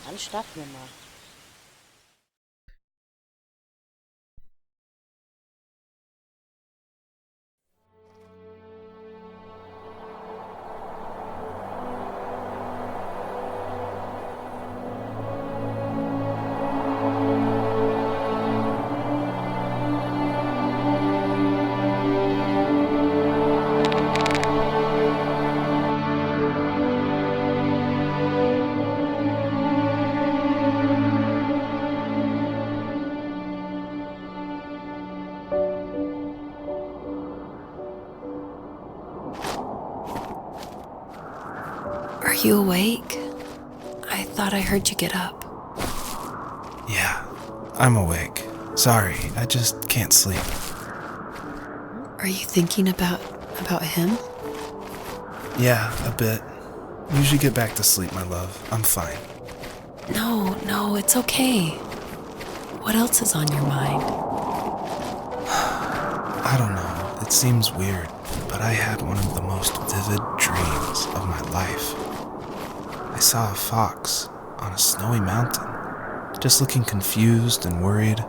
Dann starten wir mal. Are you awake? I thought I heard you get up. Yeah, I'm awake. Sorry, I just can't sleep. Are you thinking about him? Yeah, a bit. Usually get back to sleep, my love. I'm fine. No, it's okay. What else is on your mind? I don't know, it seems weird, but I had one of the most vivid dreams of my life. I saw a fox on a snowy mountain, just looking confused and worried.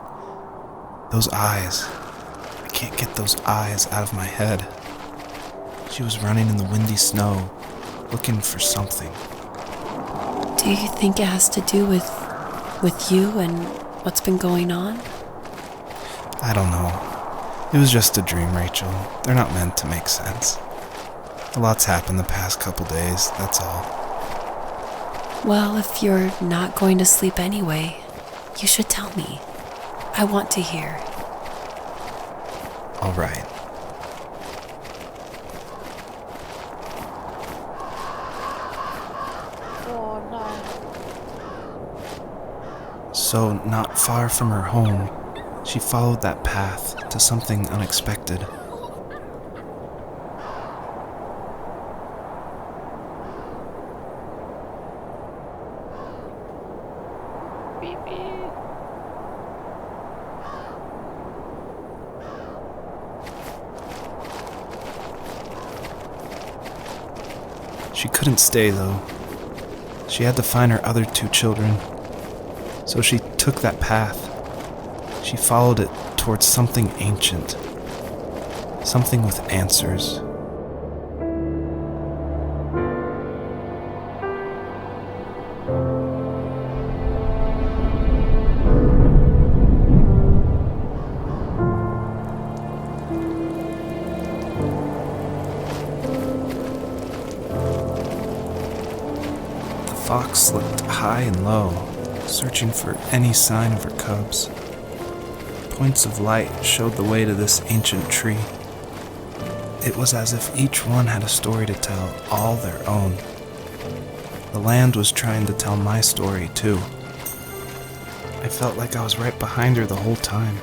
Those eyes, I can't get those eyes out of my head. She was running in the windy snow, looking for something. Do you think it has to do with you and what's been going on? I don't know. It was just a dream, Rachel. They're not meant to make sense. A lot's happened the past couple days, that's all. Well, if you're not going to sleep anyway, you should tell me. I want to hear. All right. Oh nein. So, not far from her home, she followed that path to something unexpected. Baby. She couldn't stay, though. She had to find her other two children. So she took that path. She followed it towards something ancient. Something with answers. The fox looked high and low, searching for any sign of her cubs. Points of light showed the way to this ancient tree. It was as if each one had a story to tell, all their own. The land was trying to tell my story, too. I felt like I was right behind her the whole time.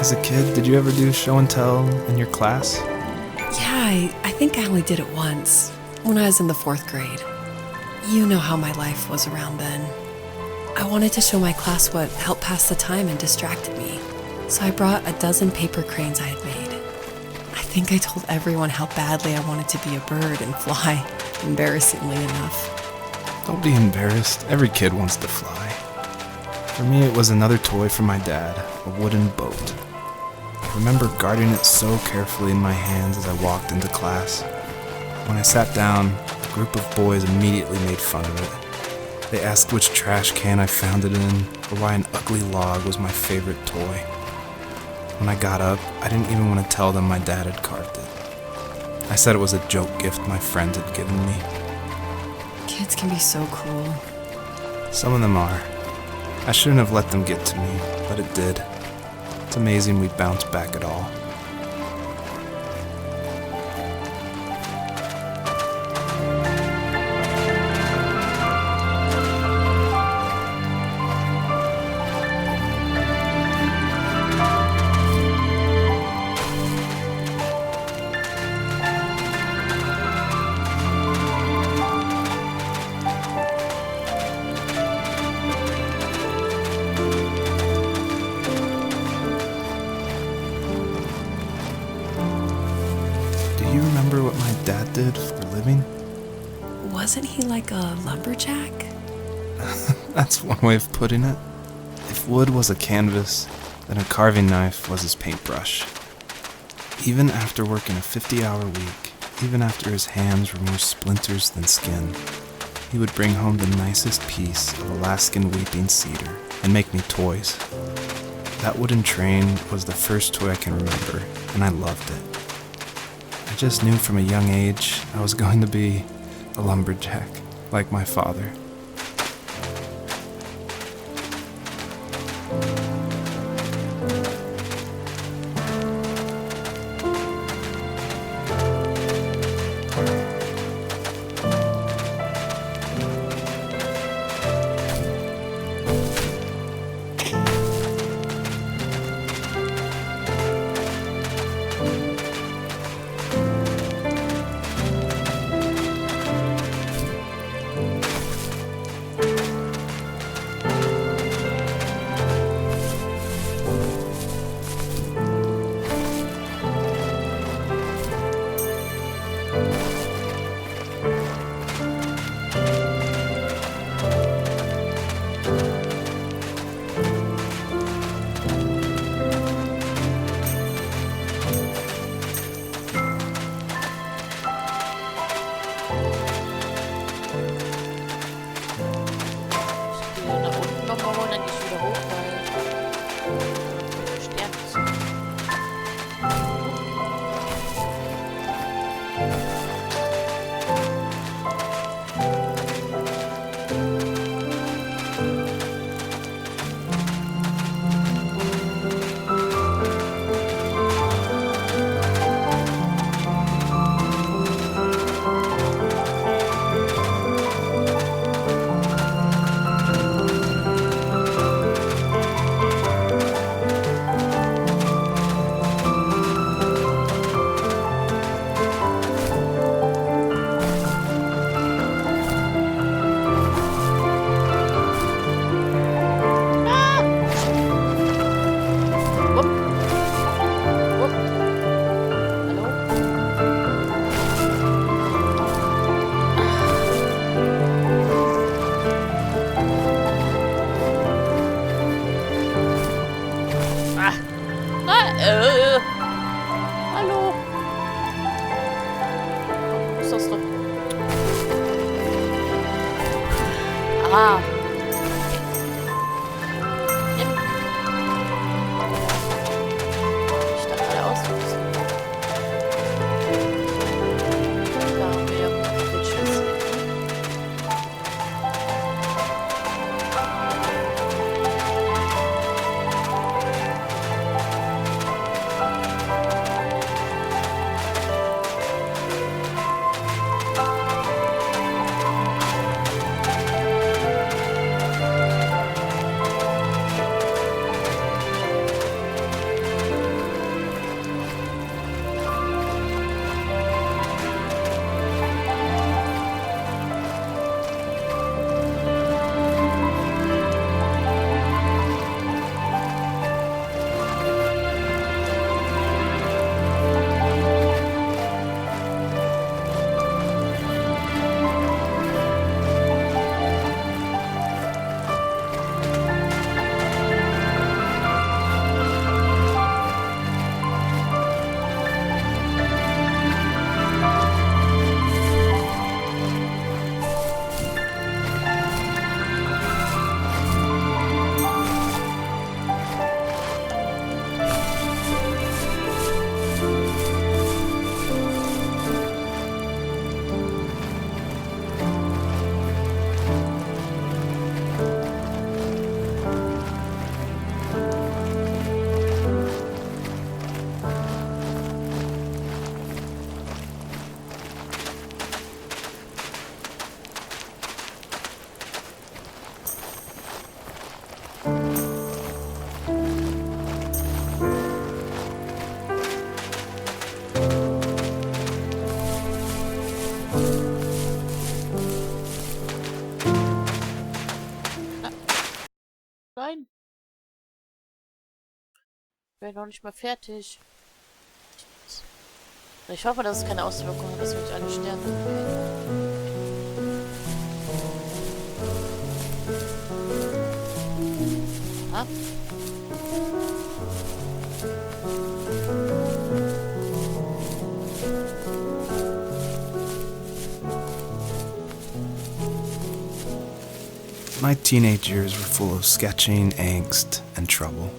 As a kid, did you ever do show and tell in your class? Yeah, I think I only did it once, when I was in the 4th grade. You know how my life was around then. I wanted to show my class what helped pass the time and distracted me, so I brought a dozen paper cranes I had made. I think I told everyone how badly I wanted to be a bird and fly, embarrassingly enough. Don't be embarrassed. Every kid wants to fly. For me, it was another toy from my dad, a wooden boat. I remember guarding it so carefully in my hands as I walked into class. When I sat down, a group of boys immediately made fun of it. They asked which trash can I found it in, or why an ugly log was my favorite toy. When I got up, I didn't even want to tell them my dad had carved it. I said it was a joke gift my friends had given me. Kids can be so cruel. Some of them are. I shouldn't have let them get to me, but it did. It's amazing we bounced back at all. Do you remember what my dad did for a living? Wasn't he like a lumberjack? That's one way of putting it. If wood was a canvas, then a carving knife was his paintbrush. Even after working a 50-hour week, even after his hands were more splinters than skin, he would bring home the nicest piece of Alaskan weeping cedar and make me toys. That wooden train was the first toy I can remember, and I loved it. I just knew from a young age I was going to be a lumberjack, like my father. Hallo. Wo ist das doch? Ah. Nimm. Ich dachte gerade auslösen. Da haben wir ja den Schlüssel. Ich bin noch nicht mal fertig. Ich hoffe, dass es keine Auswirkungen hat, dass wir nicht alle sterben. Aha. My teenage years were full of sketching, angst, and trouble.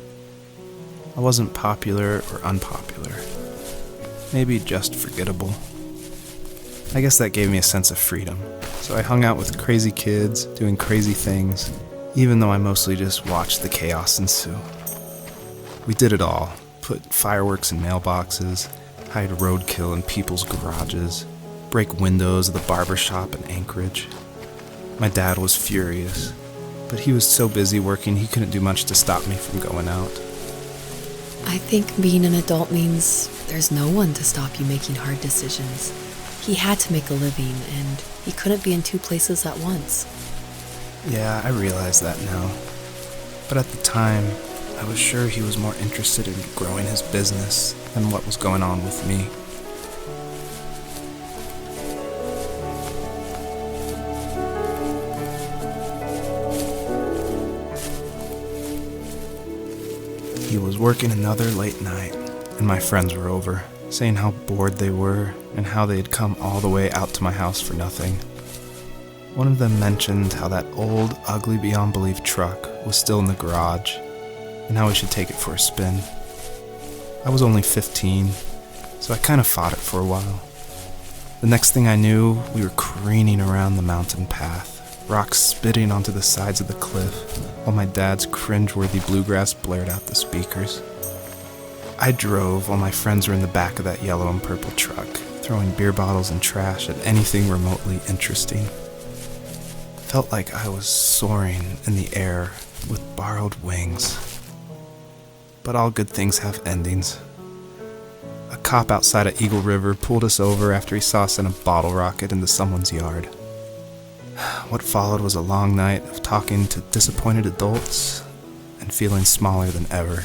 I wasn't popular or unpopular. Maybe just forgettable. I guess that gave me a sense of freedom. So I hung out with crazy kids, doing crazy things, even though I mostly just watched the chaos ensue. We did it all. Put fireworks in mailboxes, hide roadkill in people's garages, break windows of the barber shop in Anchorage. My dad was furious, but he was so busy working he couldn't do much to stop me from going out. I think being an adult means there's no one to stop you making hard decisions. He had to make a living, and he couldn't be in two places at once. Yeah, I realize that now. But at the time, I was sure he was more interested in growing his business than what was going on with me. He was working another late night, and my friends were over, saying how bored they were and how they had come all the way out to my house for nothing. One of them mentioned how that old, ugly beyond belief truck was still in the garage, and how we should take it for a spin. I was only 15, so I kind of fought it for a while. The next thing I knew, we were careening around the mountain path, rocks spitting onto the sides of the cliff, while my dad's cringeworthy bluegrass blared out the speakers. I drove while my friends were in the back of that yellow and purple truck, throwing beer bottles and trash at anything remotely interesting. Felt like I was soaring in the air with borrowed wings. But all good things have endings. A cop outside of Eagle River pulled us over after he saw us in a bottle rocket into someone's yard. What followed was a long night of talking to disappointed adults and feeling smaller than ever.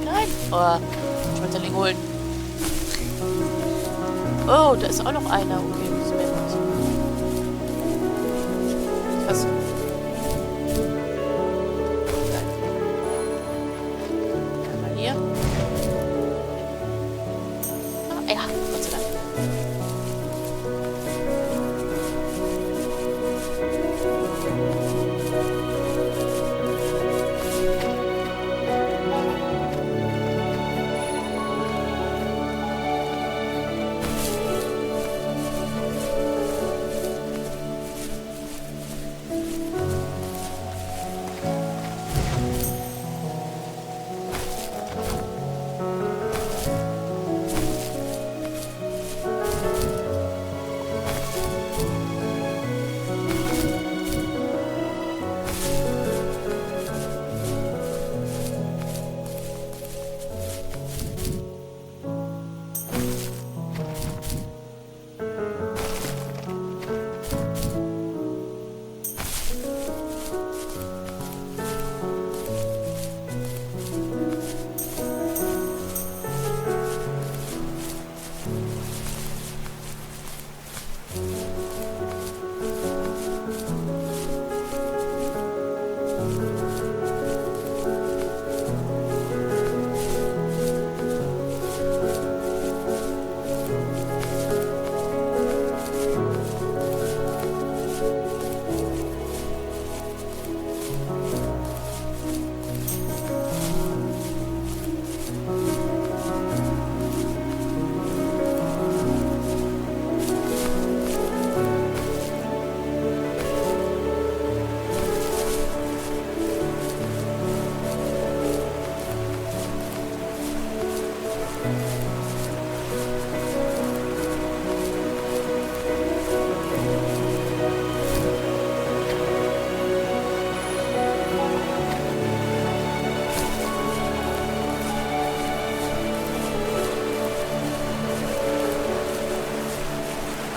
Nein! Oh, Schmetterling holen. Oh, da ist auch noch einer. Okay, müssen wir jetzt. Was? Einmal hier. Ah, ja, Gott sei Dank.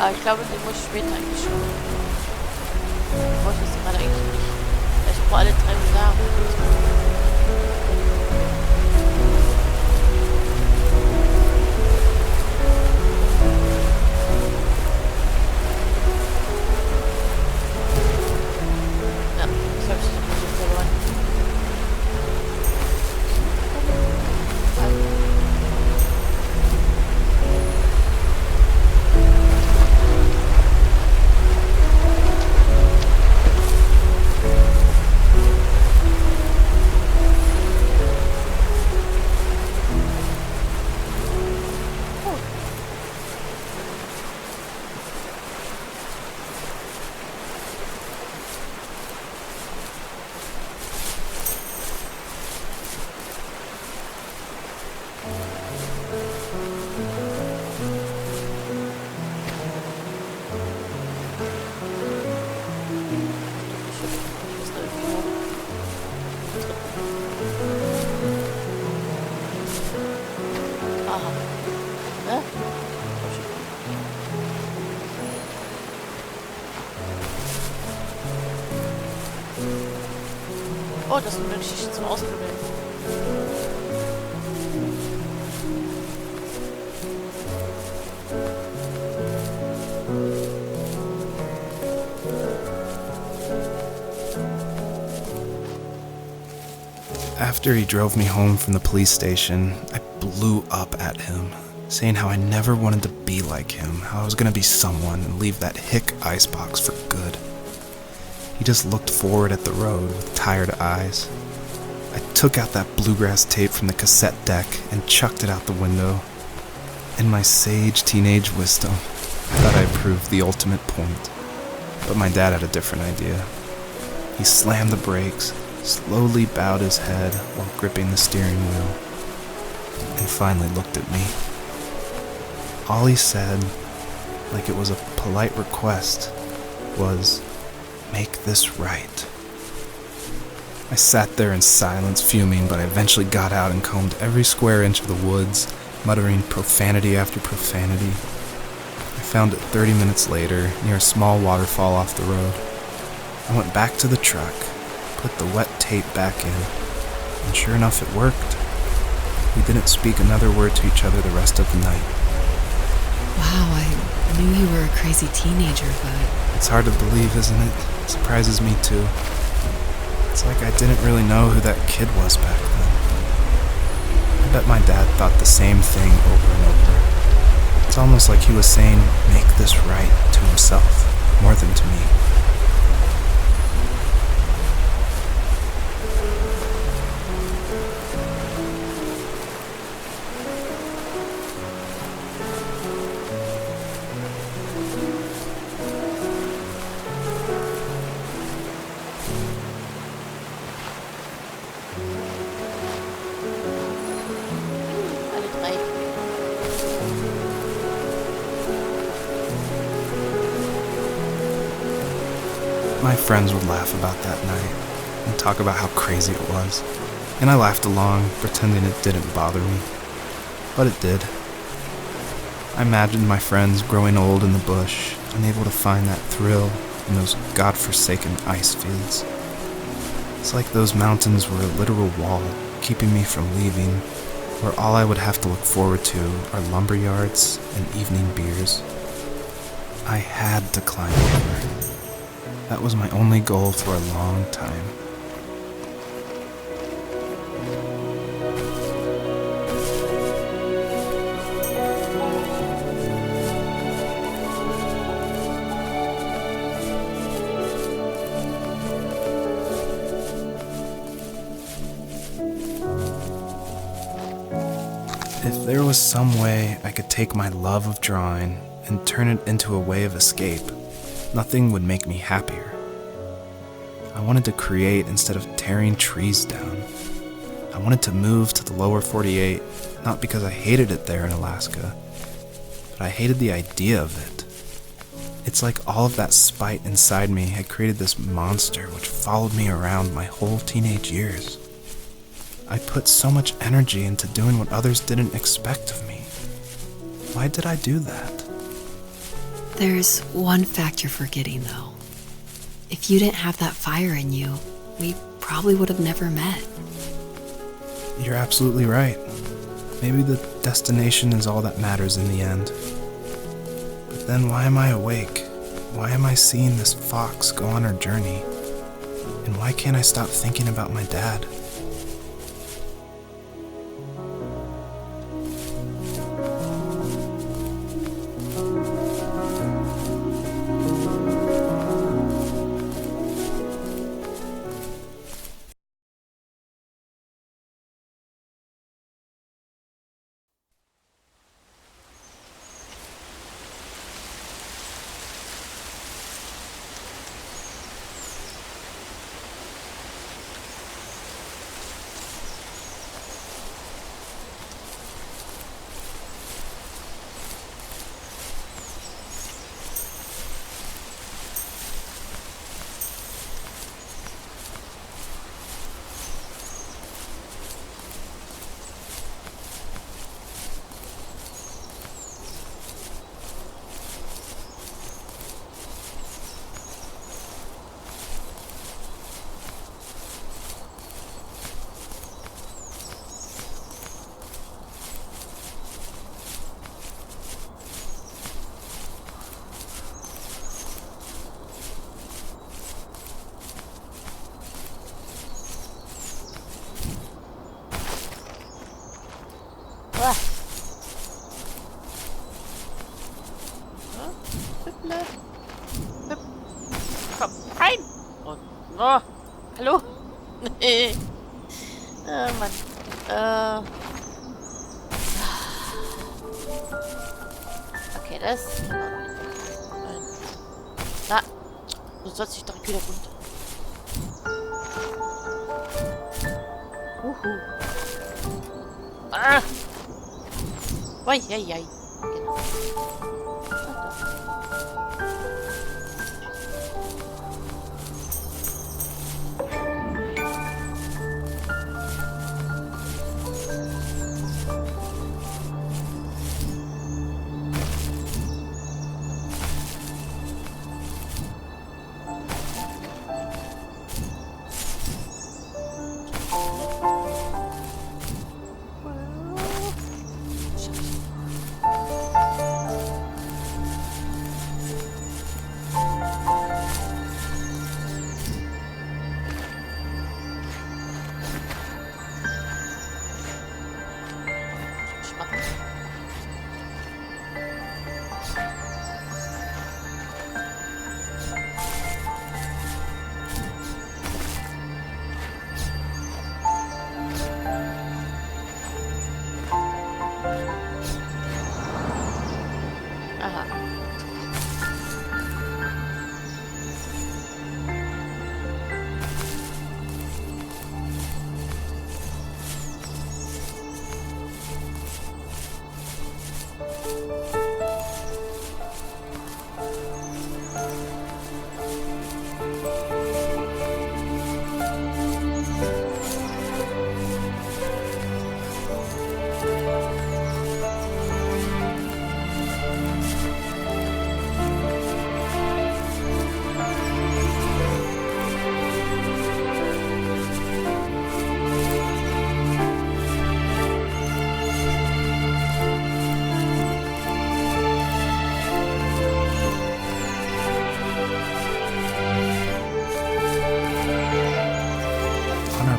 Aber ich glaube, den muss ich später eigentlich schon. Ich wollte es gerade eigentlich nicht. Ich brauche alle 3 Sagen. Ja, das habe ich schon verloren. Aha. Ne? Oh, das ist eine Geschichte zum Ausprobieren. After he drove me home from the police station, I blew up at him, saying how I never wanted to be like him, how I was going to be someone and leave that hick icebox for good. He just looked forward at the road with tired eyes. I took out that bluegrass tape from the cassette deck and chucked it out the window. In my sage teenage wisdom, I thought I proved the ultimate point. But my dad had a different idea. He slammed the brakes, slowly bowed his head while gripping the steering wheel, and finally looked at me. All he said, like it was a polite request, was, "Make this right." I sat there in silence, fuming, but I eventually got out and combed every square inch of the woods, muttering profanity after profanity. I found it 30 minutes later, near a small waterfall off the road. I went back to the truck, put the wet tape back in, and sure enough it worked. We didn't speak another word to each other the rest of the night. Wow, I knew you were a crazy teenager, but... It's hard to believe, isn't it? It surprises me too. It's like I didn't really know who that kid was back then. I bet my dad thought the same thing over and over. It's almost like he was saying, "Make this right," to himself, more than to me. Alle 3. My friends would laugh about that night and talk about how crazy it was, and I laughed along, pretending it didn't bother me. But it did. I imagined my friends growing old in the bush, unable to find that thrill in those godforsaken ice fields. It's like those mountains were a literal wall, keeping me from leaving, where all I would have to look forward to are lumber yards and evening beers. I had to climb over. That was my only goal for a long time. If there was some way I could take my love of drawing and turn it into a way of escape, nothing would make me happier. I wanted to create instead of tearing trees down. I wanted to move to the lower 48, not because I hated it there in Alaska, but I hated the idea of it. It's like all of that spite inside me had created this monster which followed me around my whole teenage years. I put so much energy into doing what others didn't expect of me. Why did I do that? There's one fact you're forgetting, though. If you didn't have that fire in you, we probably would have never met. You're absolutely right. Maybe the destination is all that matters in the end. But then why am I awake? Why am I seeing this fox go on her journey? And why can't I stop thinking about my dad? Hüpple. Hüpp. Komm, rein. Und, oh, hallo? Mann. Okay, das. Na, du sollst dich direkt wieder runter. Ah! Oi, ai, ai. Genau.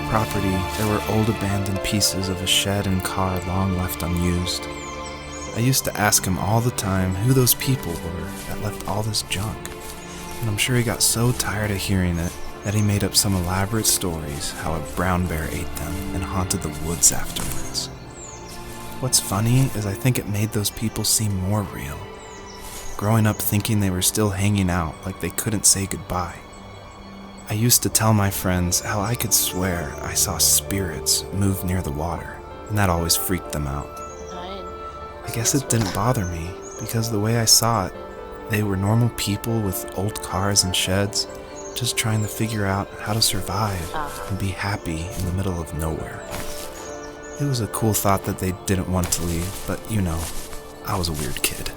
Property, there were old abandoned pieces of a shed and car long left unused. I used to ask him all the time who those people were that left all this junk, and I'm sure he got so tired of hearing it that he made up some elaborate stories how a brown bear ate them and haunted the woods afterwards. What's funny is I think it made those people seem more real, growing up thinking they were still hanging out like they couldn't say goodbye. I used to tell my friends how I could swear I saw spirits move near the water, and that always freaked them out. I guess it didn't bother me, because the way I saw it, they were normal people with old cars and sheds, just trying to figure out how to survive and be happy in the middle of nowhere. It was a cool thought that they didn't want to leave, but you know, I was a weird kid.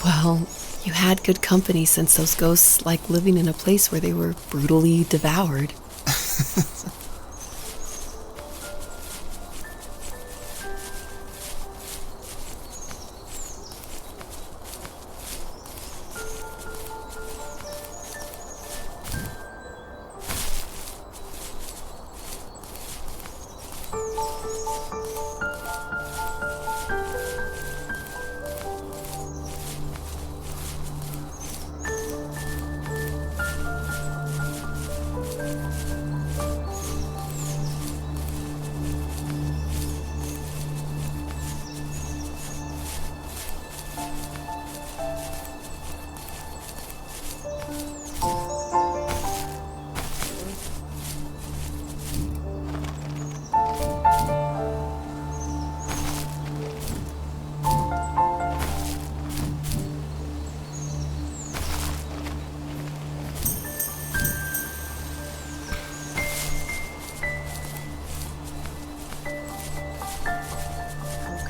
Well, You had good company since those ghosts like living in a place where they were brutally devoured.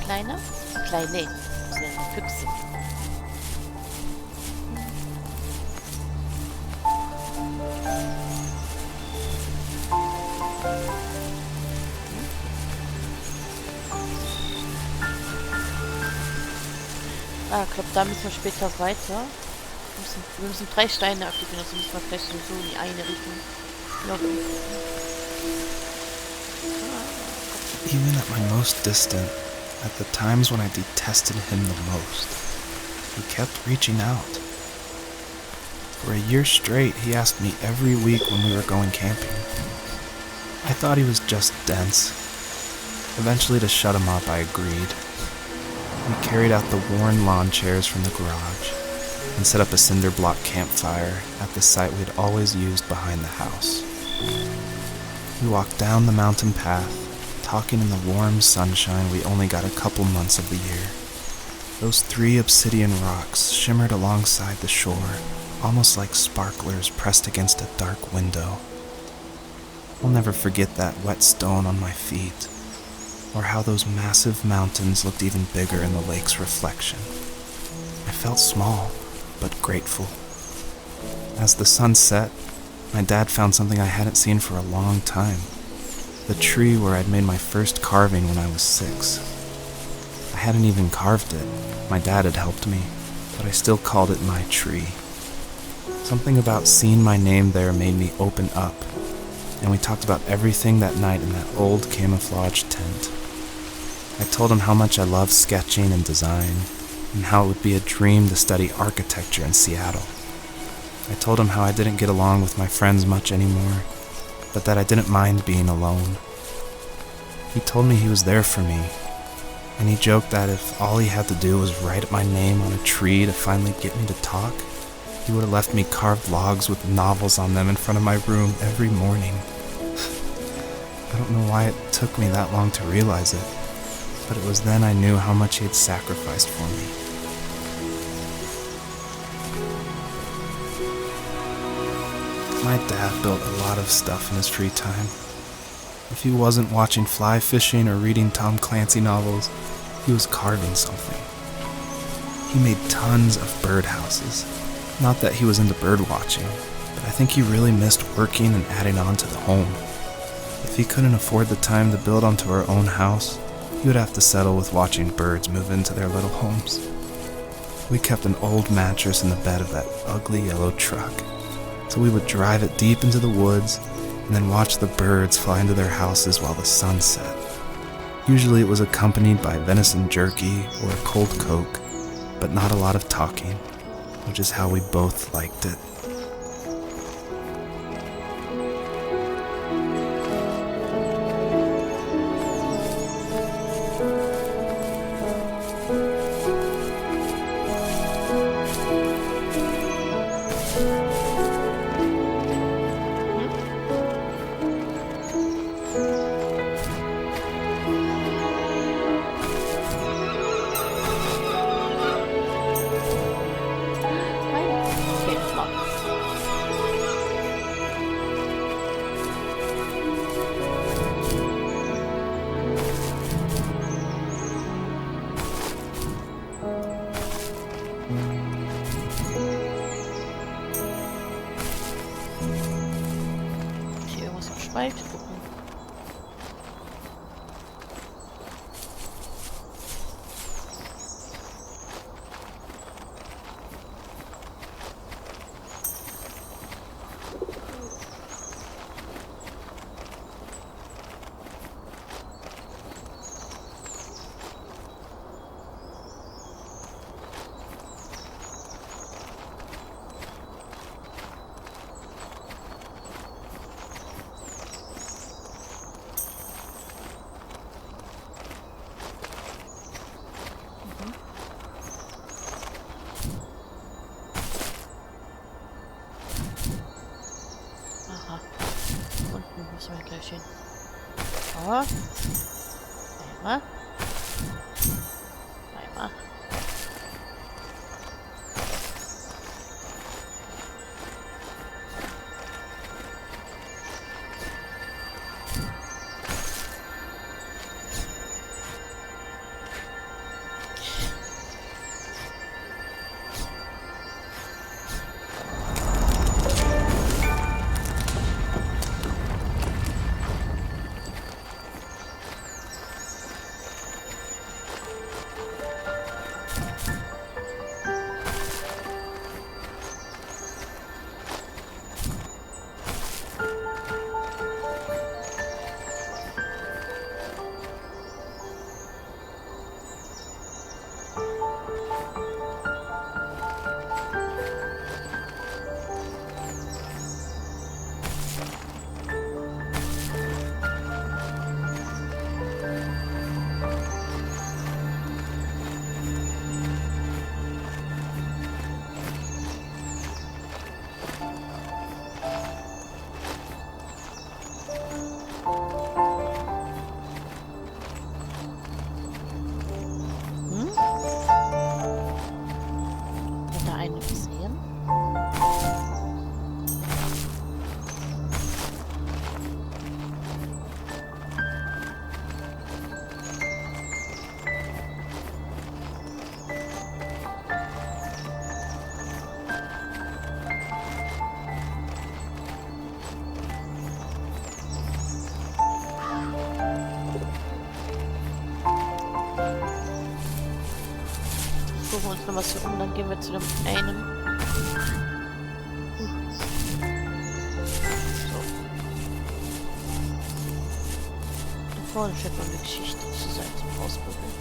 Kleine? Kleine. Das sind ja Füchse. Ich glaube, da müssen wir später weiter. Wir müssen 3 Steine aktivieren, also müssen wir vielleicht so in die eine Richtung laufen. Even at my most distant, at the times when I detested him the most, he kept reaching out. For a year straight, he asked me every week when we were going camping. I thought he was just dense. Eventually, to shut him up, I agreed. We carried out the worn lawn chairs from the garage and set up a cinder block campfire at the site we'd always used behind the house. We walked down the mountain path, talking in the warm sunshine we only got a couple months of the year. Those 3 obsidian rocks shimmered alongside the shore, almost like sparklers pressed against a dark window. I'll never forget that wet stone on my feet, or how those massive mountains looked even bigger in the lake's reflection. I felt small, but grateful. As the sun set, my dad found something I hadn't seen for a long time. The tree where I'd made my first carving when I was 6. I hadn't even carved it. My dad had helped me, but I still called it my tree. Something about seeing my name there made me open up, and we talked about everything that night in that old camouflage tent. I told him how much I loved sketching and design, and how it would be a dream to study architecture in Seattle. I told him how I didn't get along with my friends much anymore, but that I didn't mind being alone. He told me he was there for me, and he joked that if all he had to do was write my name on a tree to finally get me to talk, he would have left me carved logs with novels on them in front of my room every morning. I don't know why it took me that long to realize it, but it was then I knew how much he had sacrificed for me. My dad built a lot of stuff in his free time. If he wasn't watching fly fishing or reading Tom Clancy novels, he was carving something. He made tons of birdhouses. Not that he was into bird watching, but I think he really missed working and adding on to the home. If he couldn't afford the time to build onto our own house, he would have to settle with watching birds move into their little homes. We kept an old mattress in the bed of that ugly yellow truck, so we would drive it deep into the woods and then watch the birds fly into their houses while the sun set. Usually it was accompanied by venison jerky or a cold Coke, but not a lot of talking, which is how we both liked it. Okay, nochmal. So. Einmal. Einmal. Hat da eine gesehen? Gucken wir uns noch was hier um, dann gehen wir zu dem einen. So. Da vorne steht noch eine Geschichte zur Seite zum Ausprobieren.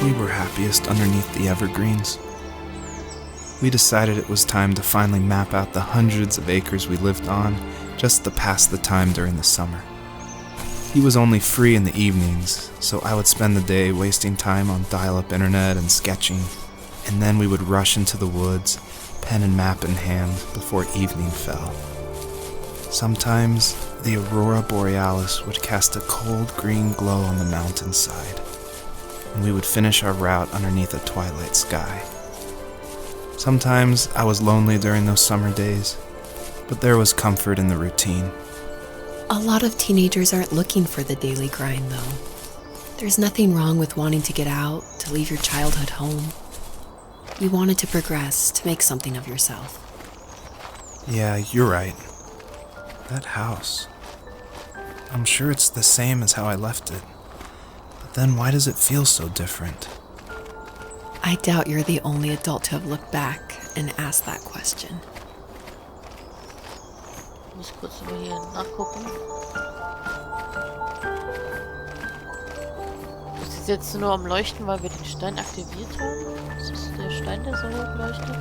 We were happiest underneath the evergreens. We decided it was time to finally map out the hundreds of acres we lived on just to pass the time during the summer. He was only free in the evenings, so I would spend the day wasting time on dial-up internet and sketching, and then we would rush into the woods, pen and map in hand, before evening fell. Sometimes the aurora borealis would cast a cold green glow on the mountainside, and we would finish our route underneath a twilight sky. Sometimes I was lonely during those summer days, but there was comfort in the routine. A lot of teenagers aren't looking for the daily grind, though. There's nothing wrong with wanting to get out, to leave your childhood home. You wanted to progress, to make something of yourself. Yeah, you're right. That house. I'm sure it's the same as how I left it. But then why does it feel so different? I doubt you're the only adult to have looked back and asked that question. Ich muss kurz mal hier nachgucken. Ist es jetzt nur am Leuchten, weil wir den Stein aktiviert haben? Ist das der Stein, der so hoch leuchtet?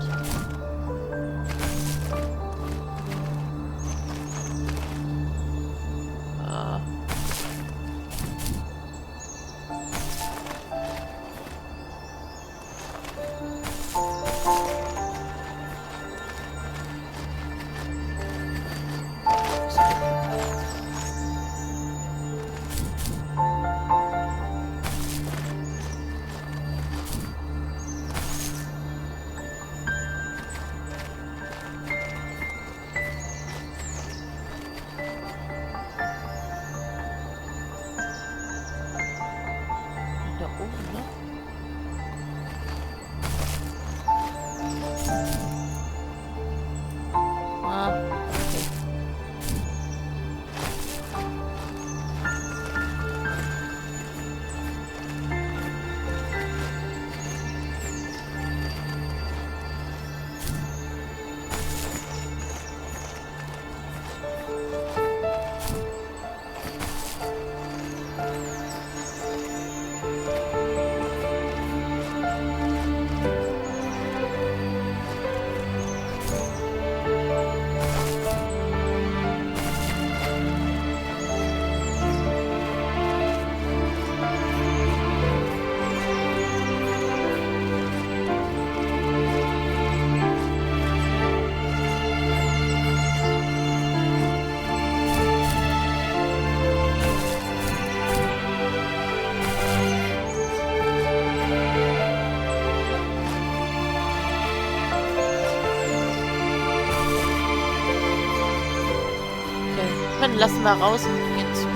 Dann lassen wir raus und gehen zu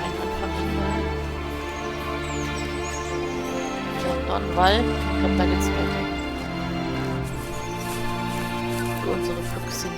Anfang Ende. Dornwall. Ich glaube, da geht's weiter. Für unsere Füchse hier.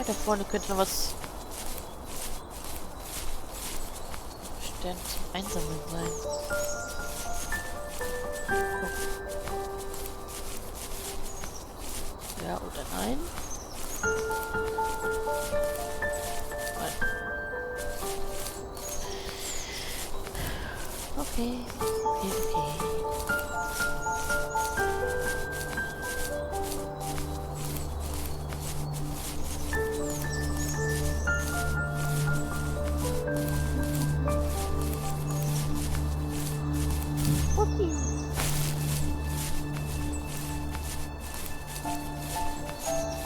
Da vorne könnte noch was Stern zum Einsammeln sein. Oh. Ja oder nein? Nein. Okay.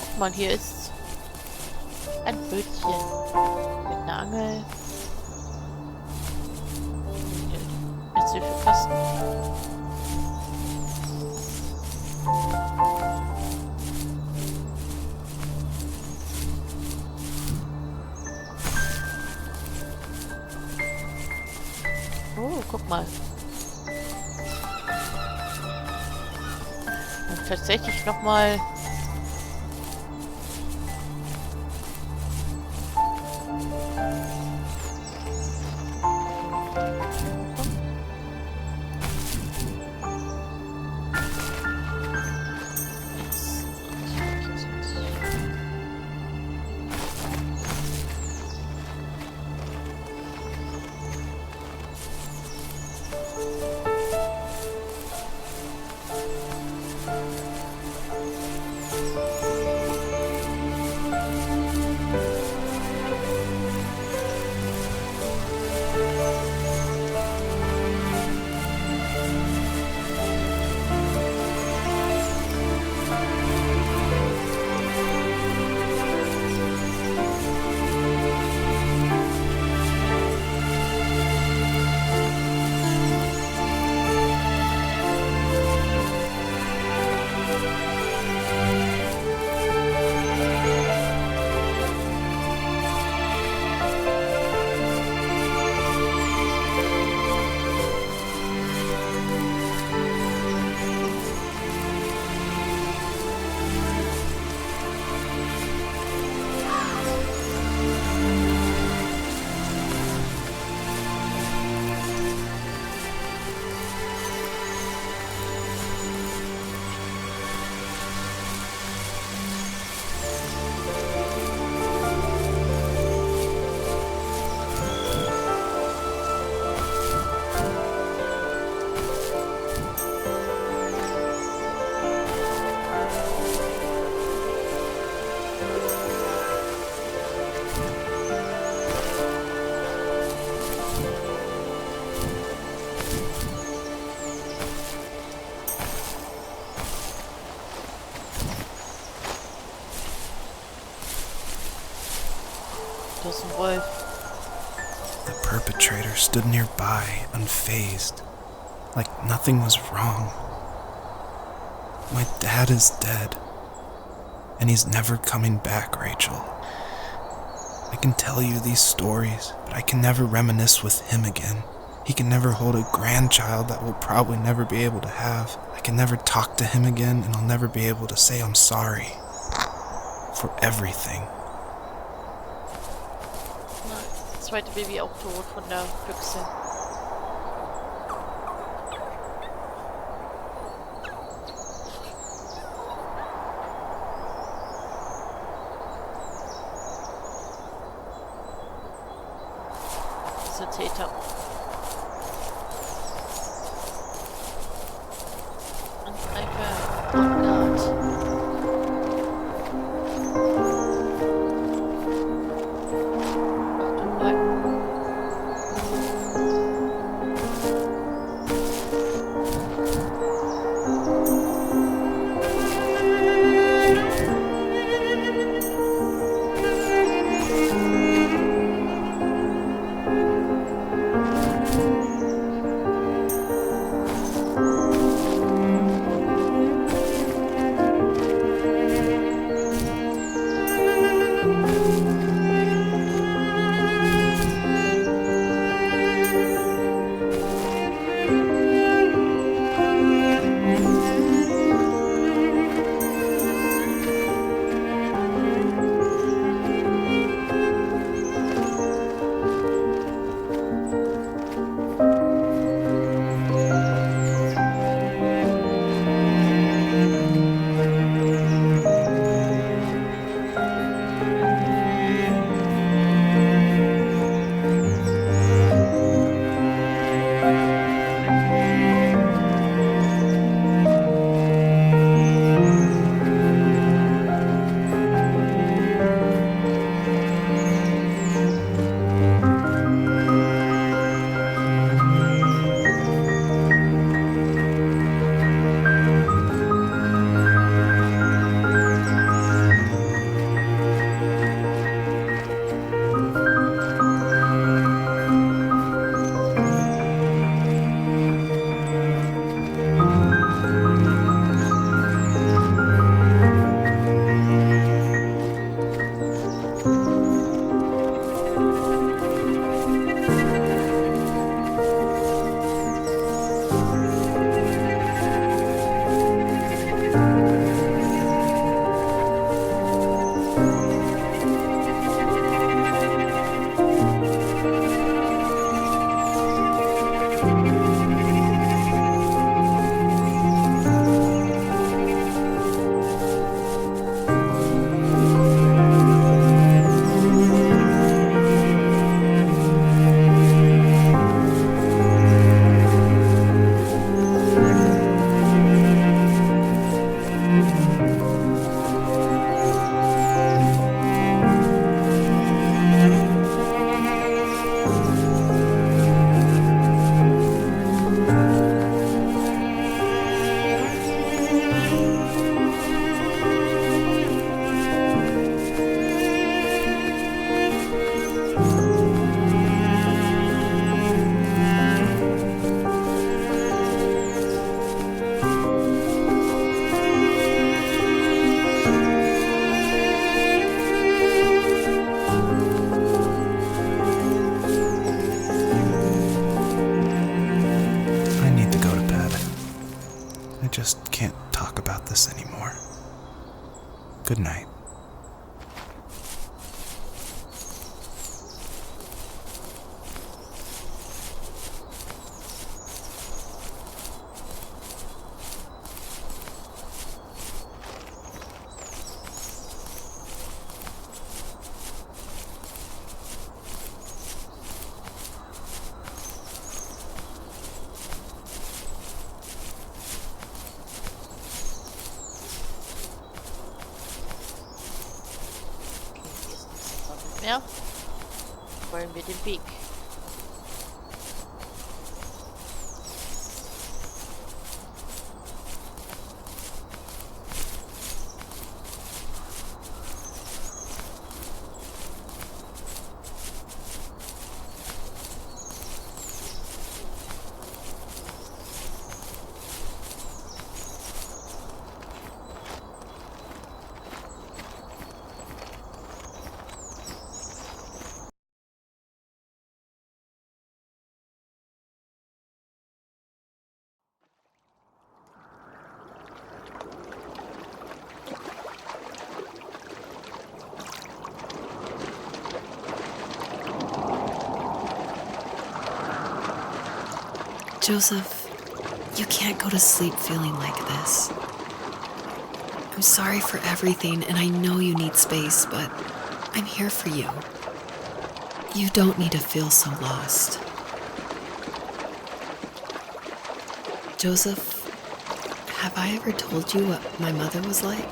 Guck mal, hier ist ein Bötchen mit einer Angel. Jetzt wie viel Kasten? Oh, guck mal. Und tatsächlich nochmal das ist ein Wolf. The perpetrator stood nearby, unfazed, like nothing was wrong. My dad is dead, and he's never coming back, Rachel. I can tell you these stories, but I can never reminisce with him again. He can never hold a grandchild that we'll probably never be able to have. I can never talk to him again, and I'll never be able to say I'm sorry. For everything. Das zweite Baby auch tot von der Füchse. Diese Täter. Angreifer. I just can't talk about this anymore. Good night. Mehr wollen wir den Weg. Joseph, you can't go to sleep feeling like this. I'm sorry for everything, and I know you need space, but I'm here for you. You don't need to feel so lost. Joseph, have I ever told you what my mother was like?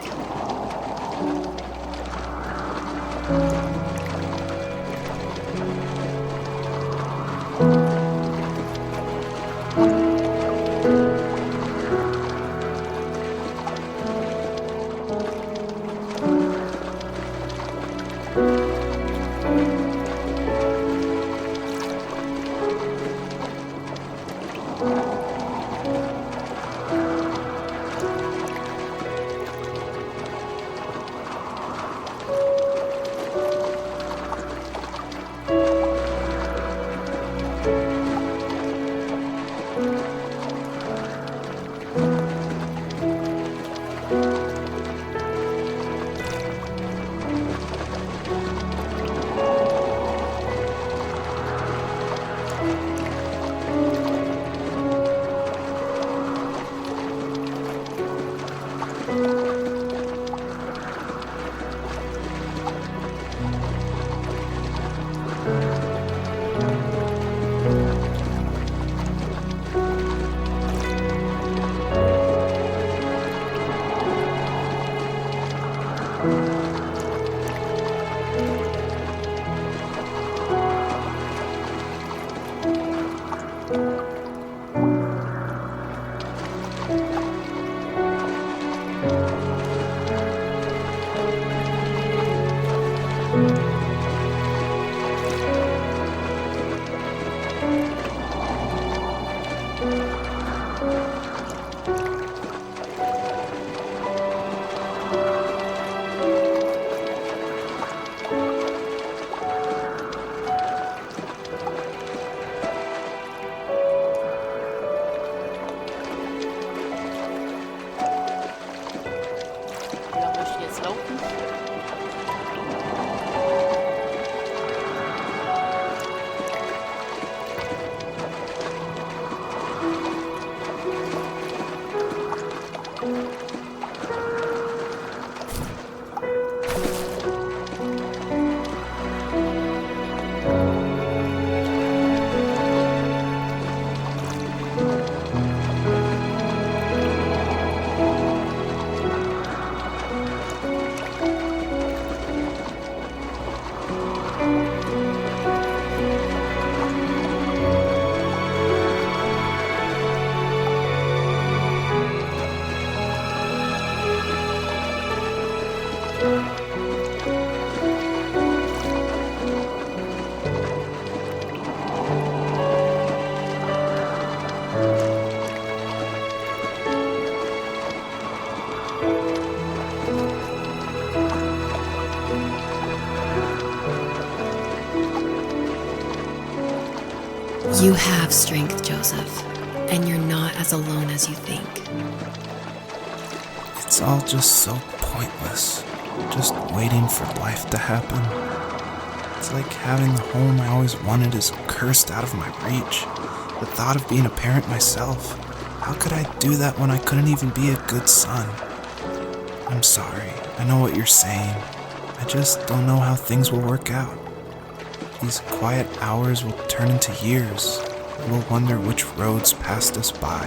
You have strength, Joseph, and you're not as alone as you think. It's all just so pointless. Just waiting for life to happen. It's like having the home I always wanted is cursed out of my reach. The thought of being a parent myself. How could I do that when I couldn't even be a good son? I'm sorry. I know what you're saying. I just don't know how things will work out. These quiet hours will turn into years. We'll wonder which roads passed us by.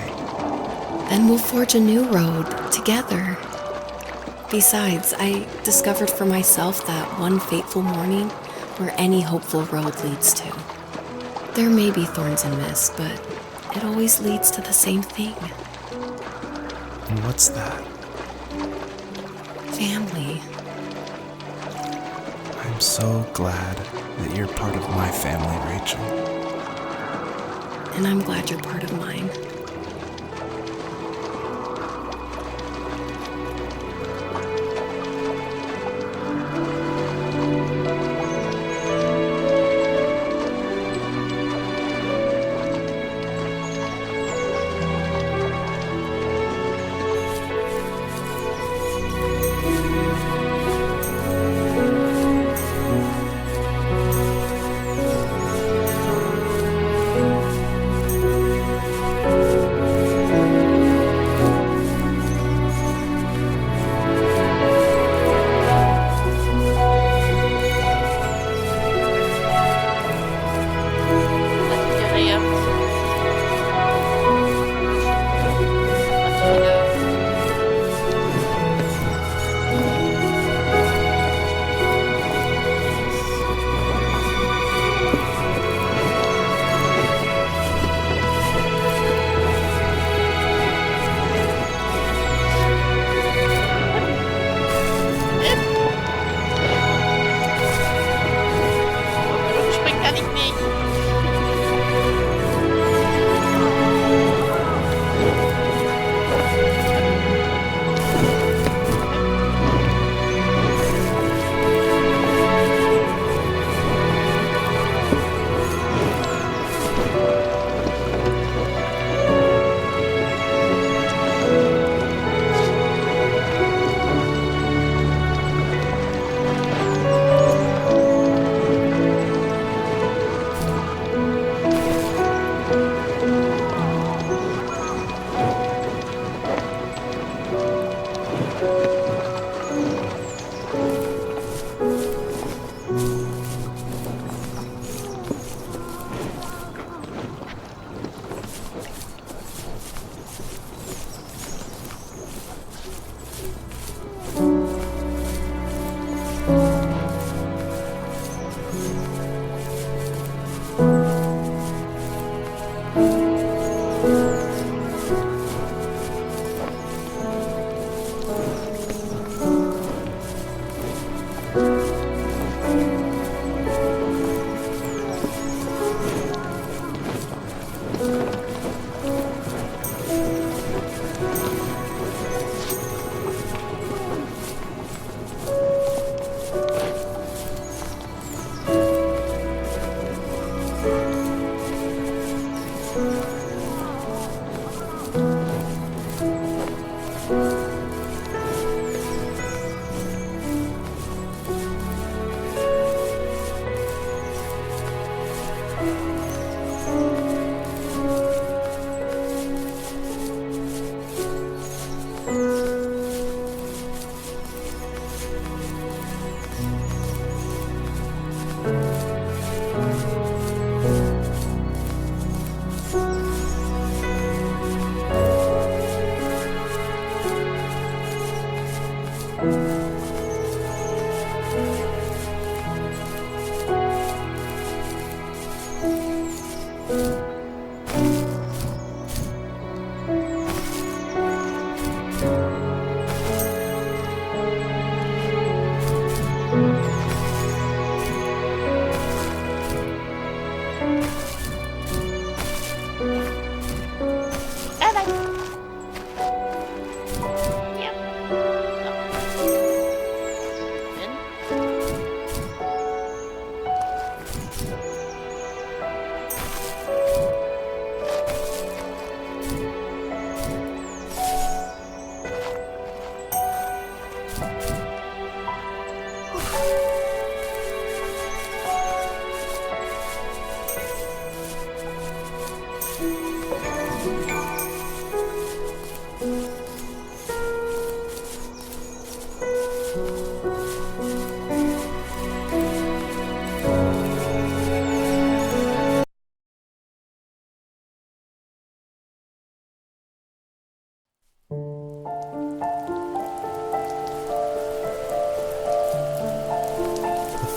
Then we'll forge a new road together. Besides, I discovered for myself that one fateful morning where any hopeful road leads to. There may be thorns and mist, but it always leads to the same thing. And what's that? Family. I'm so glad that you're part of my family, Rachel. And I'm glad you're part of mine.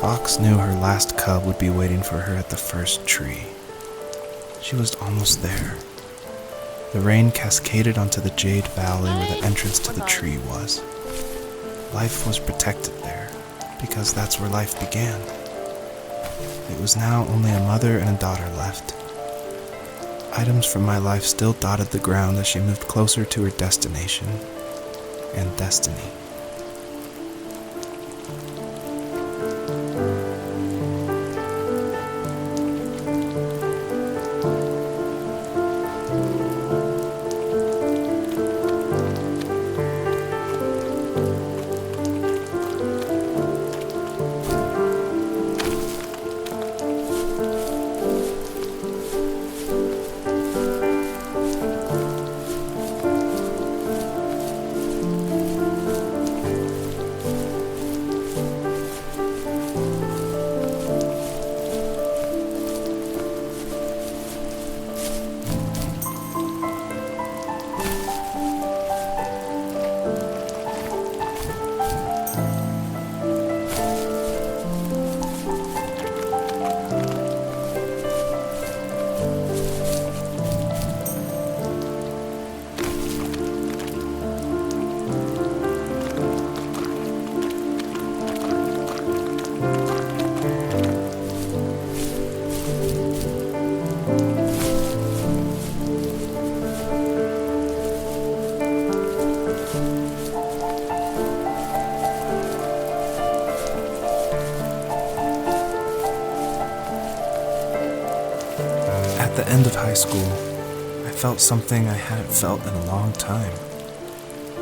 Fox knew her last cub would be waiting for her at the first tree. She was almost there. The rain cascaded onto the jade valley where the entrance to the tree was. Life was protected there, because that's where life began. It was now only a mother and a daughter left. Items from my life still dotted the ground as she moved closer to her destination and destiny. At the end of high school, I felt something I hadn't felt in a long time.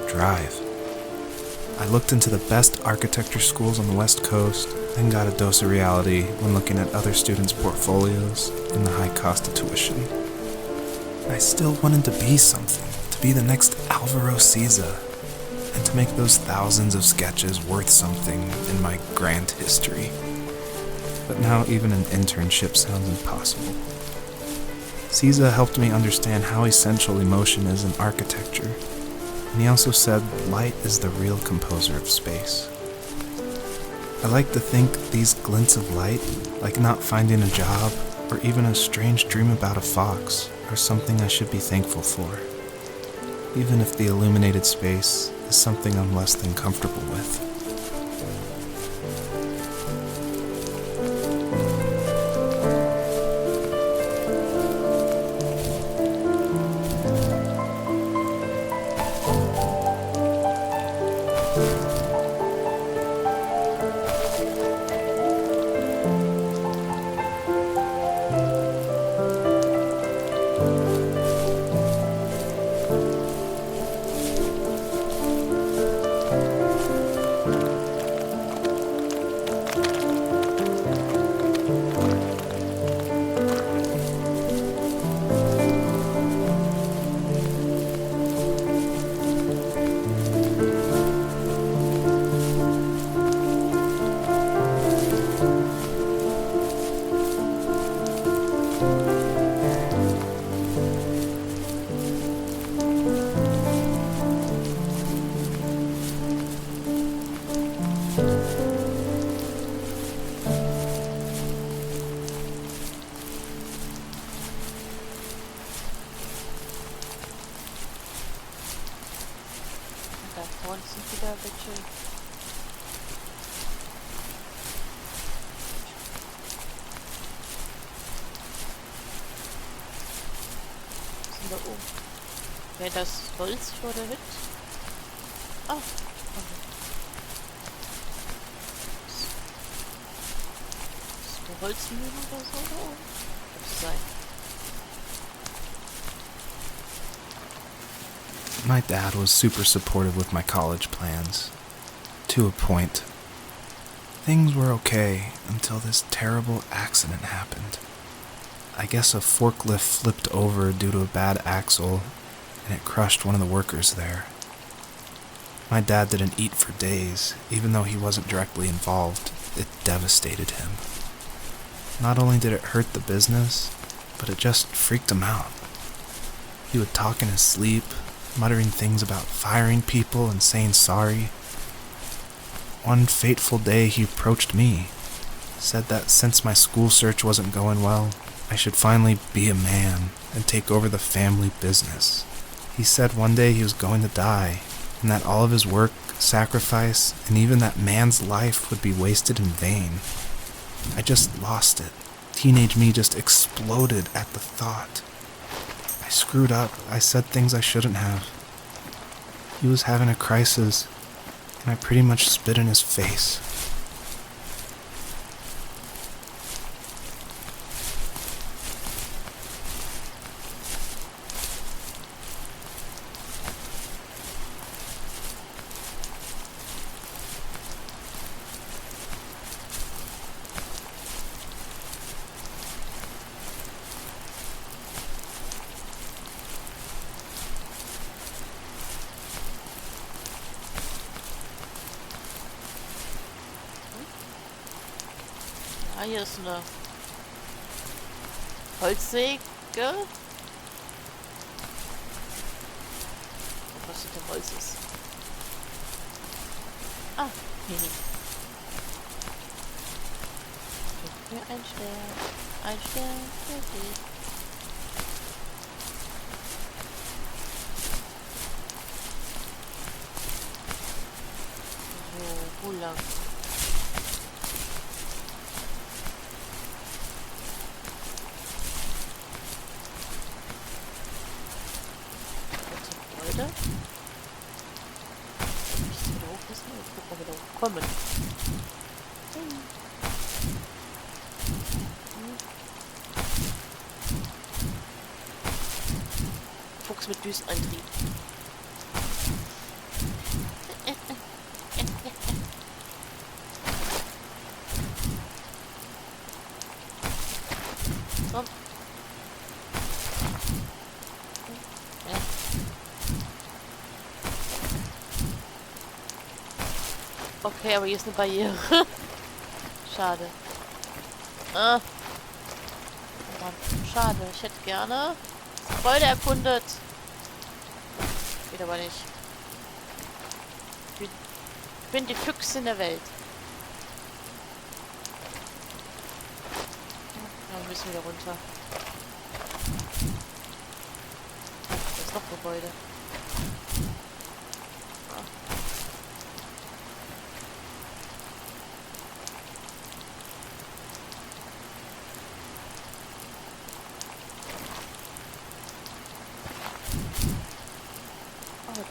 Drive. I looked into the best architecture schools on the West Coast, then got a dose of reality when looking at other students' portfolios and the high cost of tuition. I still wanted to be something, to be the next Alvaro Siza, and to make those thousands of sketches worth something in my grand history. But now even an internship sounds impossible. Siza helped me understand how essential emotion is in architecture, and he also said light is the real composer of space. I like to think these glints of light, like not finding a job or even a strange dream about a fox, are something I should be thankful for, even if the illuminated space is something I'm less than comfortable with. Da vorne sind wieder welche. Was sind da oben? Wäre das Holz vor der Hütte? Ah, okay. Ist der Holzmühle oder so da oben? Muss sein. My dad was super supportive with my college plans, to a point. Things were okay until this terrible accident happened. I guess a forklift flipped over due to a bad axle, and it crushed one of the workers there. My dad didn't eat for days, even though he wasn't directly involved. It devastated him. Not only did it hurt the business, but it just freaked him out. He would talk in his sleep, muttering things about firing people and saying sorry. One fateful day he approached me, Said that since my school search wasn't going well, I should finally be a man and take over the family business. He said one day he was going to die, and that all of his work, sacrifice, and even that man's life would be wasted in vain. I just lost it. Teenage me just exploded at the thought. I screwed up. I said things I shouldn't have. He was having a crisis, and I pretty much spit in his face. Ah, hier ist eine Holzsäge. Was hinter Holz ist. Ah, nee. Gib mir ein Stern. Ein Stern für dich. So, wo lang? Gebäude. Ich wieder hoch müssen und guck mal wieder hochkommen. Fuchs mit Düsenantrieb. So. Okay, aber hier ist eine Barriere. Schade. Ah. Oh Mann, schade. Ich hätte gerne das Gebäude erkundet. Geht aber nicht. Ich bin die Füchsin der Welt. Ja, wir müssen wieder runter. Da ist noch ein Gebäude. Oh, das.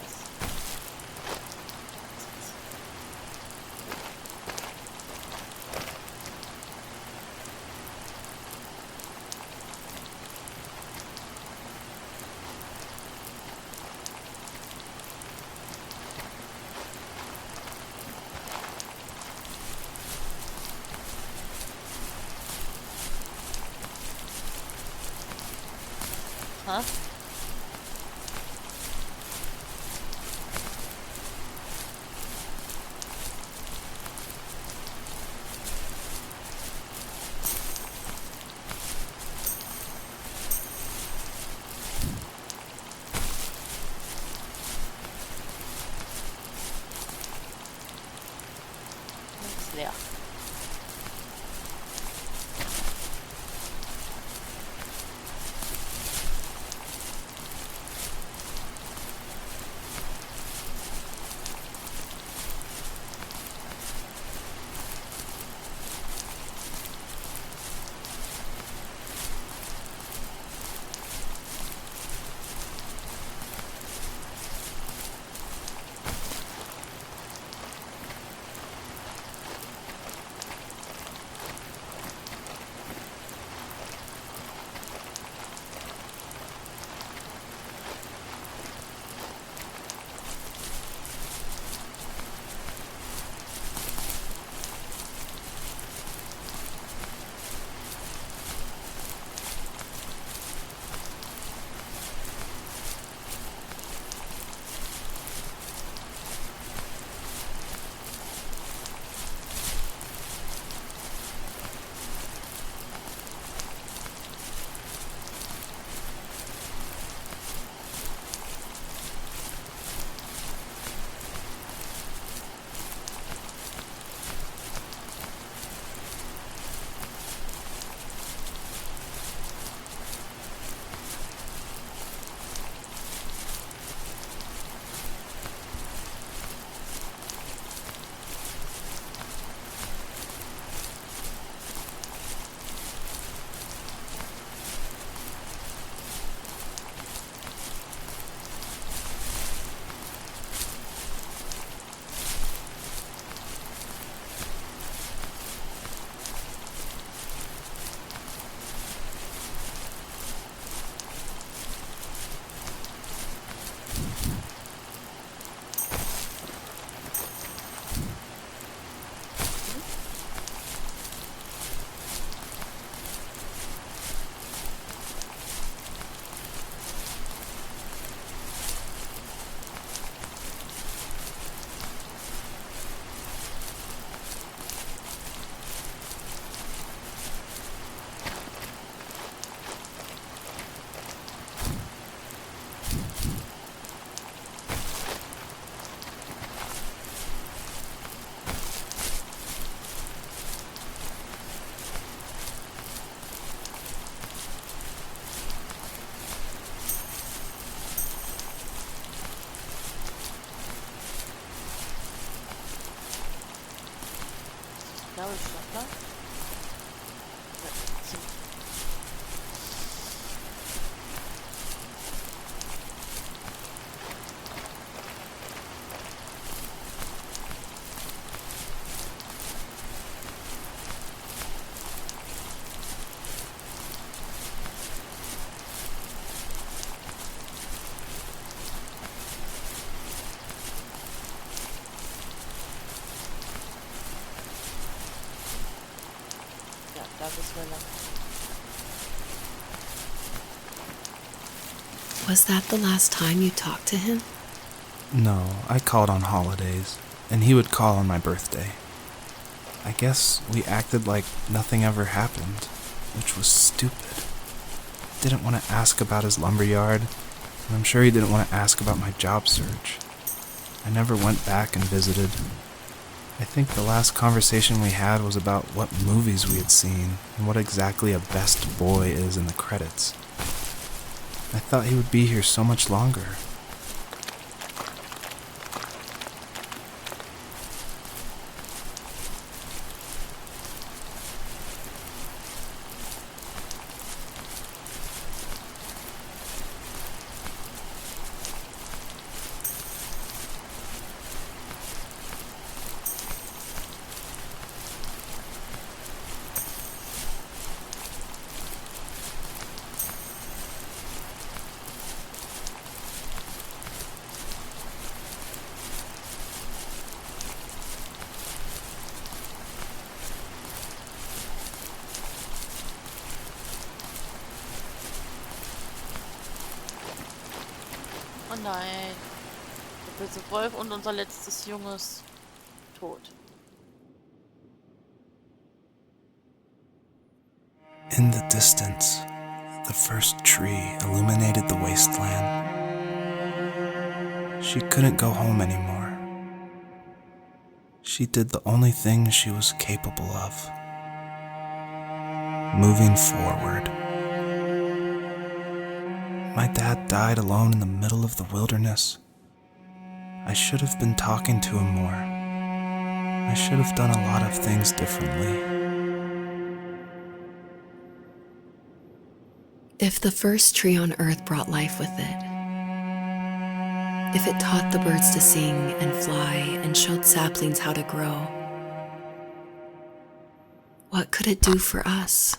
Ha? Ist leer. schon, ne? Ja, da müssen wir lang. Was that the last time you talked to him? No, I called on holidays, and he would call on my birthday. I guess we acted like nothing ever happened, which was stupid. Didn't want to ask about his lumberyard, and I'm sure he didn't want to ask about my job search. I never went back and visited. I think the last conversation we had was about what movies we had seen and what exactly a best boy is in the credits. I thought he would be here so much longer. Oh nein. Der böse Wolf und unser letztes Junges tot. In the distance, the first tree illuminated the wasteland. She couldn't go home anymore. She did the only thing she was capable of. Moving forward. My dad died alone in the middle of the wilderness. I should have been talking to him more. I should have done a lot of things differently. If the first tree on earth brought life with it, if it taught the birds to sing and fly and showed saplings how to grow, what could it do for us?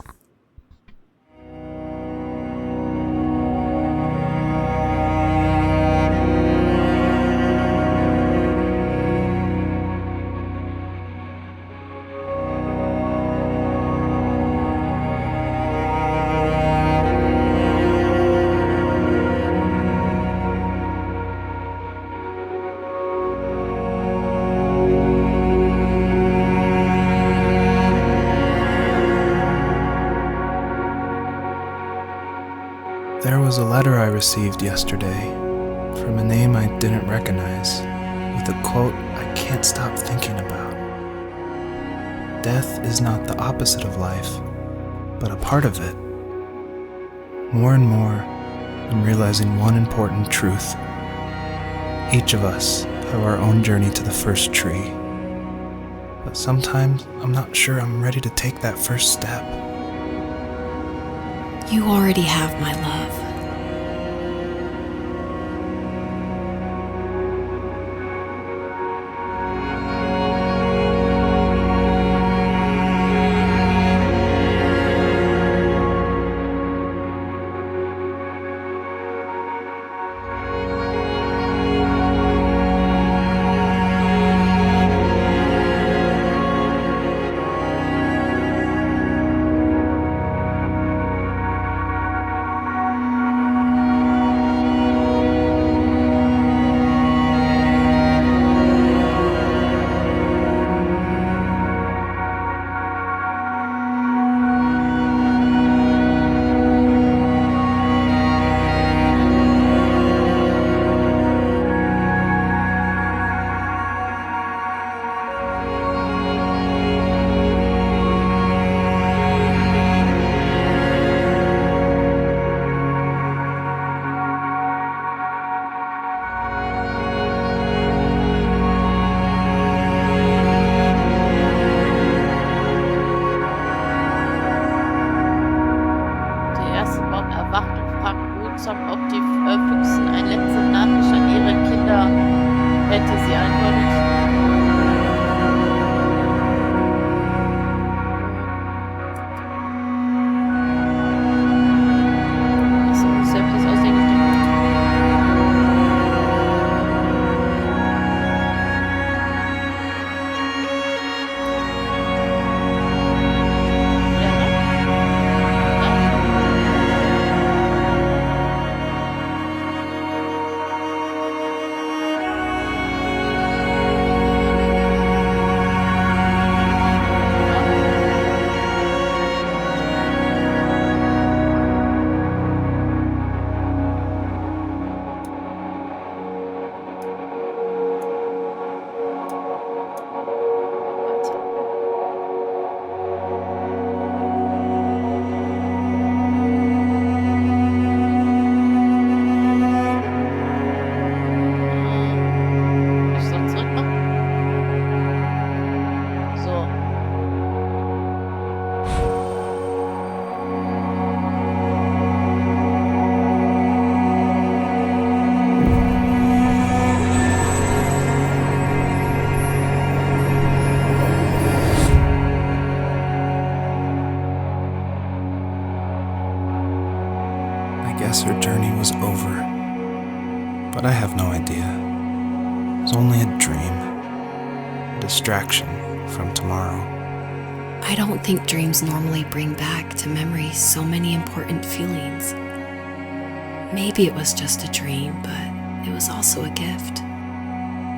There was a letter I received yesterday from a name I didn't recognize, with a quote I can't stop thinking about. Death is not the opposite of life, but a part of it. More and more, I'm realizing one important truth. Each of us have our own journey to the first tree, but sometimes I'm not sure I'm ready to take that first step. You already have my love. guess her journey was over. But I have no idea. It was only a dream. A distraction from tomorrow. I don't think dreams normally bring back to memory so many important feelings. Maybe it was just a dream, but it was also a gift.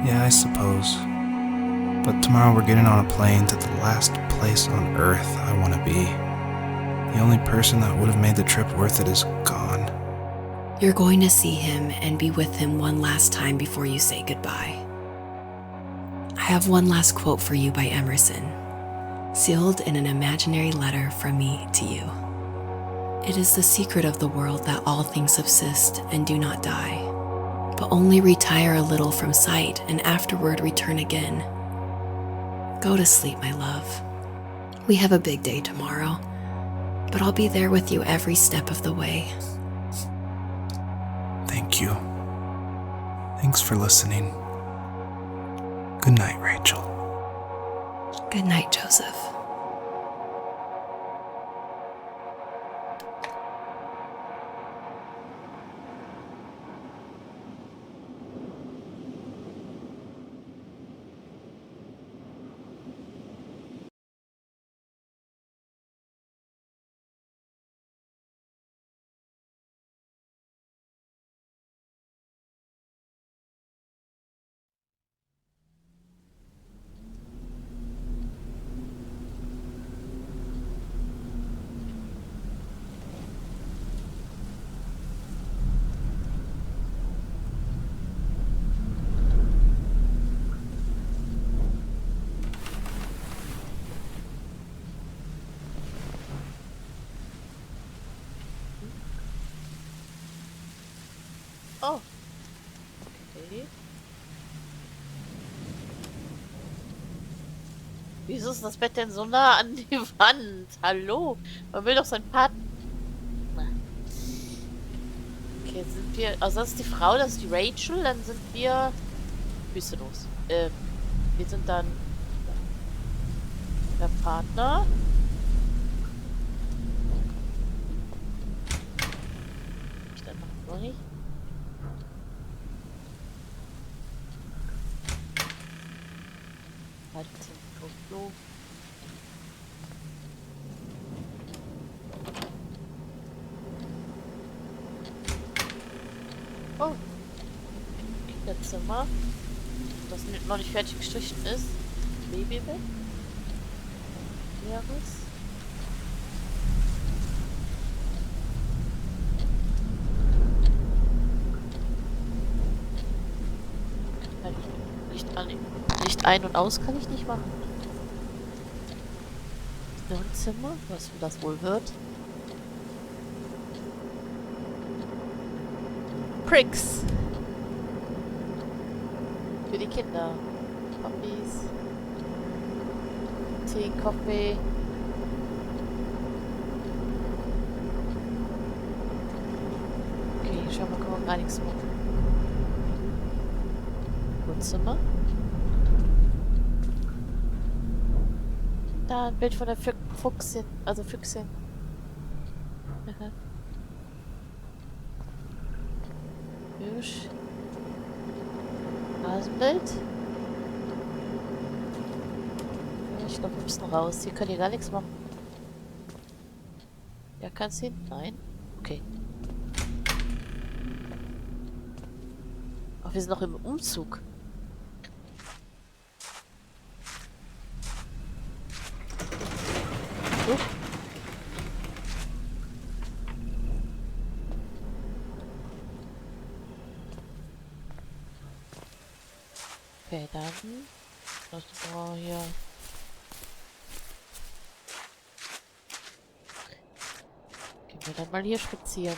Yeah, I suppose. But tomorrow we're getting on a plane to the last place on Earth I want to be. The only person that would have made the trip worth it is gone. You're going to see him and be with him one last time before you say goodbye. I have one last quote for you by Emerson, sealed in an imaginary letter from me to you. It is the secret of the world that all things subsist and do not die, but only retire a little from sight and afterward return again. Go to sleep, my love. We have a big day tomorrow, but I'll be there with you every step of the way. Thank you. Thanks for listening. Good night, Rachel. Good night, Joseph. Oh. Okay. Wieso ist das Bett denn so nah an die Wand? Hallo? Man will doch sein Partner. Okay, jetzt sind wir... Also das ist die Frau, das ist die Rachel. Dann sind wir... Füße los. Wir sind dann... Der Partner. Ich dann noch nicht. Halt Klo. Oh. Kinderzimmer. Das noch nicht fertig gestrichen ist. Babybett. Leeres. Licht an. Licht ein und aus kann ich nicht machen. Wohnzimmer, was das wohl wird. Pricks. Für die Kinder. Puppies. Tee, Kaffee. Okay, schau mal, kann man gar nichts machen. Wohnzimmer. Da ein Bild von der Fuchsin, also Füchsin. Aha. Hübsch. Hasenbild. Ich glaube, wir müssen raus. Hier kann ihr gar nichts machen. Ja, kann's hin? Nein? Okay. Ach, wir sind noch im Umzug. Okay, dann. Das war hier. Gehen wir dann mal hier spazieren.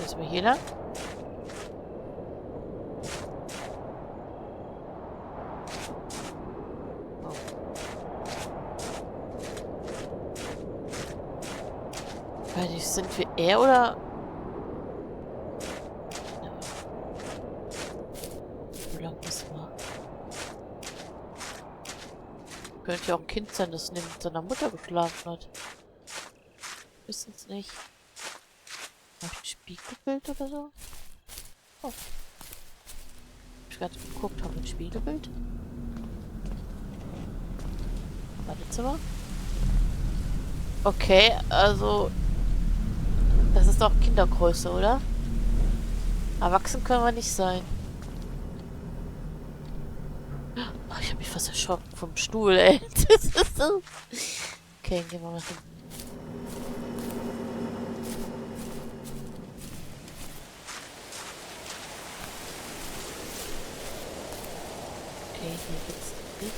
Müssen wir hier lang? Sind wir er oder? Wo lang müssen wir? Könnte ja auch ein Kind sein, das neben seiner Mutter geschlafen hat. Wissen es nicht. Habe ich ein Spiegelbild oder so? Oh. Hab ich gerade geguckt, habe ich ein Spiegelbild? Badezimmer? Okay, also das ist doch Kindergröße, oder? Erwachsen können wir nicht sein. Oh, ich habe mich fast erschrocken vom Stuhl, ey. Das ist so. Okay, gehen wir mal hin. Okay, hier gibt's nicht.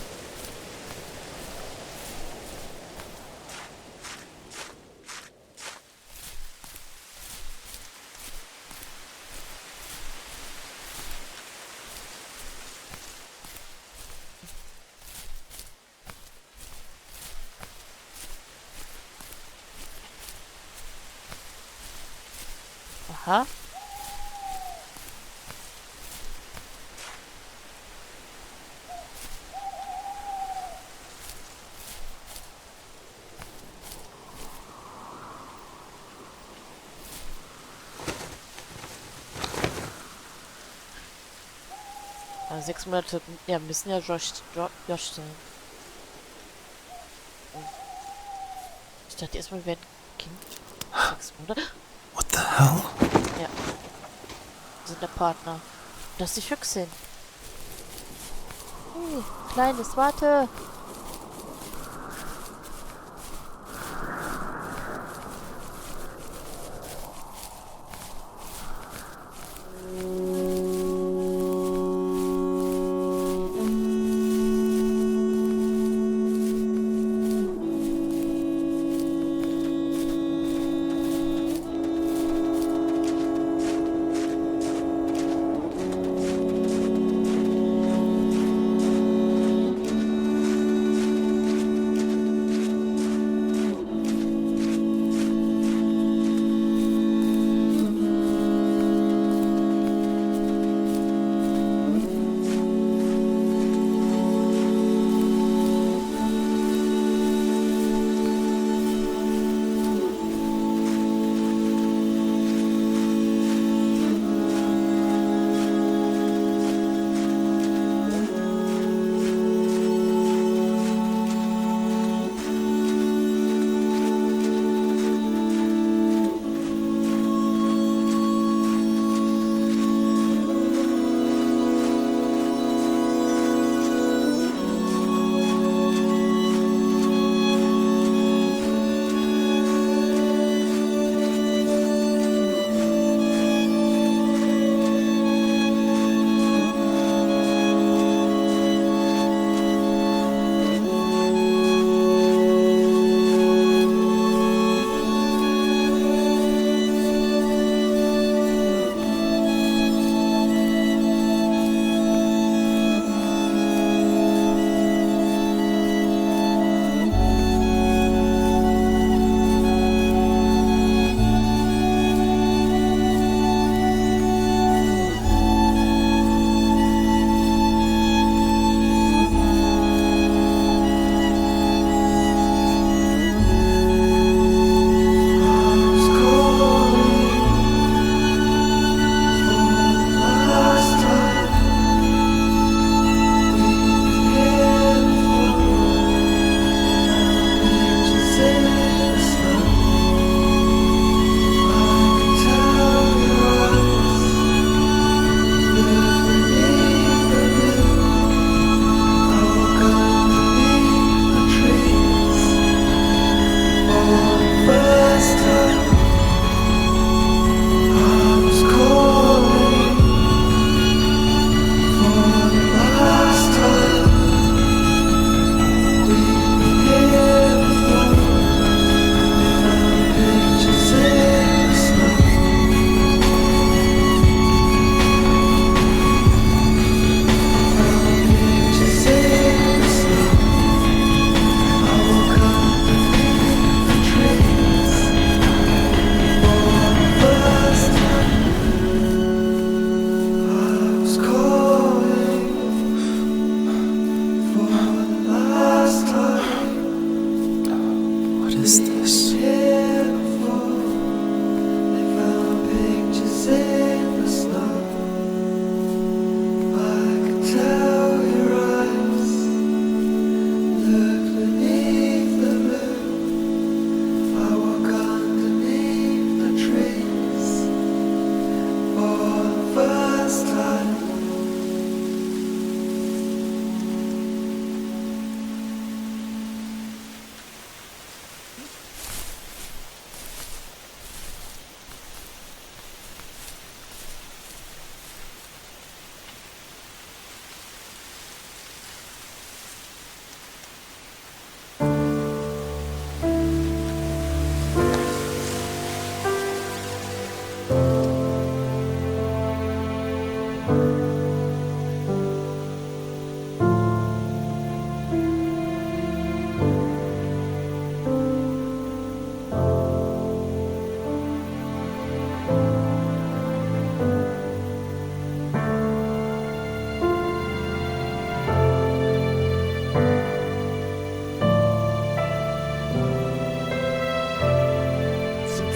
Aha. Ja, 6 Monate, ja, müssen ja Josh sein. Ich dachte erstmal, wir wären ein Kind. 6 Monate? What the hell? Ja. Wir sind der Partner. Das ist die Füchsin. Hey, Kleines, warte.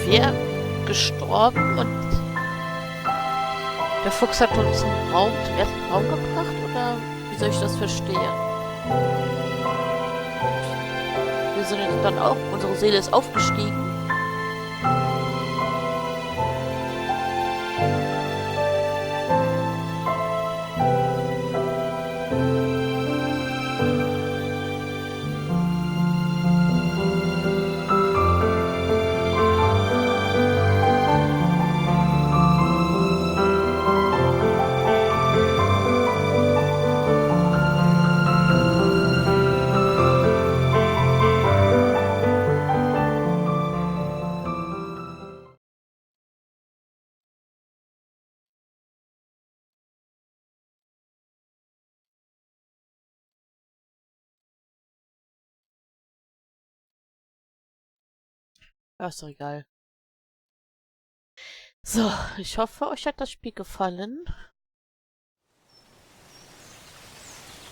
Wir gestorben und der Fuchs hat uns zum ersten Raum gebracht, oder wie soll ich das verstehen? Wir sind jetzt dann auch, unsere Seele ist aufgestiegen. Ja, ist doch egal. So, ich hoffe, euch hat das Spiel gefallen.